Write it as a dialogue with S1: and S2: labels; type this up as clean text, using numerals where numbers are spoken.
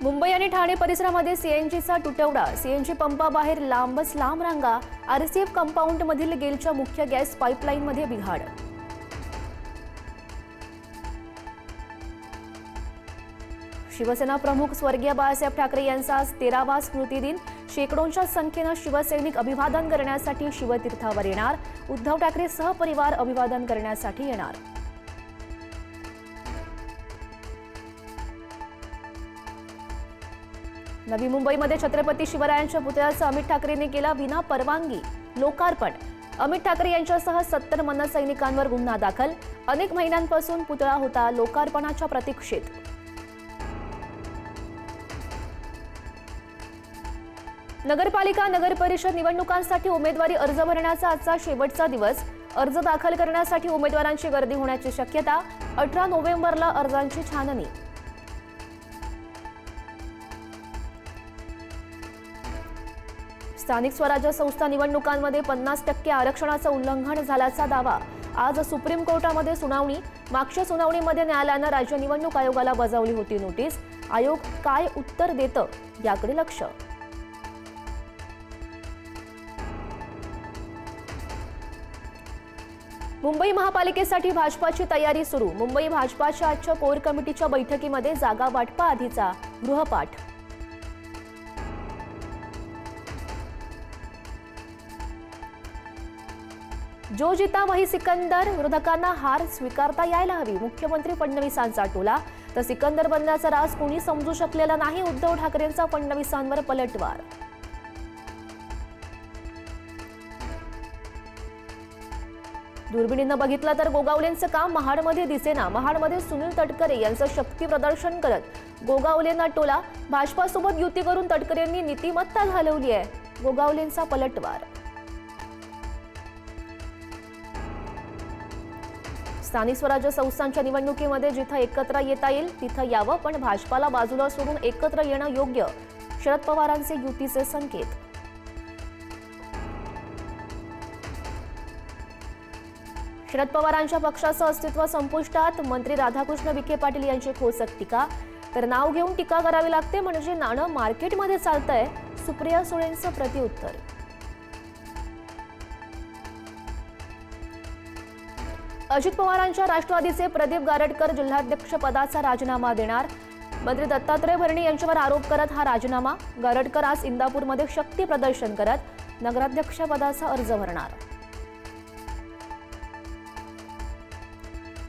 S1: मुंबई आणि ठाणे परिसरामध्ये सीएनजीचा तुटवडा, सीएनजी पंपाबाहेर लांबच लांब रांगा, आरसीएफ कंपाऊंडमधील गेलच्या मुख्य गॅस पाईपलाईनमध्ये बिघाड. शिवसेना प्रमुख स्वर्गीय बाळासाहेब ठाकरे यांचा आज 13वा स्मृतिदिन. शेकडोंच्या संख्येने शिवसैनिक अभिवादन करण्यासाठी शिवतीर्थावर येणार. उद्धव ठाकरे सहपरिवार अभिवादन करण्यासाठी येणार. नवी मुंबईमध्ये छत्रपती शिवरायांच्या पुतळ्याचं अमित ठाकरेंनी केला विना परवानगी लोकार्पण. अमित ठाकरे यांच्यासह 70 मनसैनिकांवर गुन्हा दाखल. अनेक महिन्यांपासून पुतळा होता लोकार्पणाच्या प्रतीक्षेत. नगरपालिका नगरपरिषद निवडणुकांसाठी उमेदवारी अर्ज भरण्याचा आजचा शेवटचा दिवस. अर्ज दाखल करण्यासाठी उमेदवारांची गर्दी होण्याची शक्यता. 18 नोव्हेंबरला अर्जांची छाननी. स्थानिक स्वराज्य संस्था निवडणुकांमध्ये 50% आरक्षणाचं उल्लंघन झाल्याचा दावा. आज सुप्रीम कोर्टामध्ये सुनावणी. मागच्या सुनावणीमध्ये न्यायालयानं राज्य निवडणूक आयोगाला बजावली होती नोटीस. आयोग काय उत्तर देतं याकडे लक्ष. मुंबई महापालिकेसाठी भाजपाची तयारी सुरू. मुंबई भाजपाच्या आजच्या कोर कमिटीच्या बैठकीमध्ये जागा वाटपा आधीचा गृहपाठ. जो जिता वही सिकंदर. विरोधकांना हार स्वीकारता यायला हवी, मुख्यमंत्री फडणवीसांचा टोला. तर सिकंदर बनण्याचा राज कोणी समजू शकलेला नाही. उद्धव ठाकरेंचा फडणवीसांवर पलटवार. दुर्बिणीनं बघितलं तर गोगावलेंचं काम महाडमध्ये दिसेना. महाडमध्ये सुनील तटकरे यांचं शक्ती प्रदर्शन करत गोगावलेंना टोला. भाजपासोबत युती करून तटकरेंनी नीतिमत्ता घालवली आहे. गोगावलेंचा पलटवार. स्थानिक स्वराज्य संस्थांच्या निवडणुकीमध्ये जिथं एकत्र येता येईल तिथं यावं, पण भाजपाला बाजूला सोडून एकत्र येणं योग्य. शरद पवारांचे युतीचे संकेत. शरद पवारांच्या पक्षाचं अस्तित्व संपुष्टात. मंत्री राधाकृष्ण विखे पाटील यांची खोचक टीका. तर नाव घेऊन टीका करावी लागते म्हणजे नाणं मार्केटमध्ये चालतंय. सुप्रिया सुळेंचं प्रत्युत्तर. अजित पवारांच्या राष्ट्रवादीचे प्रदीप गारटकर जिल्हाध्यक्ष पदाचा राजीनामा देणार. मंत्री दत्तात्रय भरणे यांच्यावर आरोप करत हा राजीनामा. गारटकर आज इंदापूरमध्ये शक्ती प्रदर्शन करत नगराध्यक्ष पदाचा अर्ज भरणार.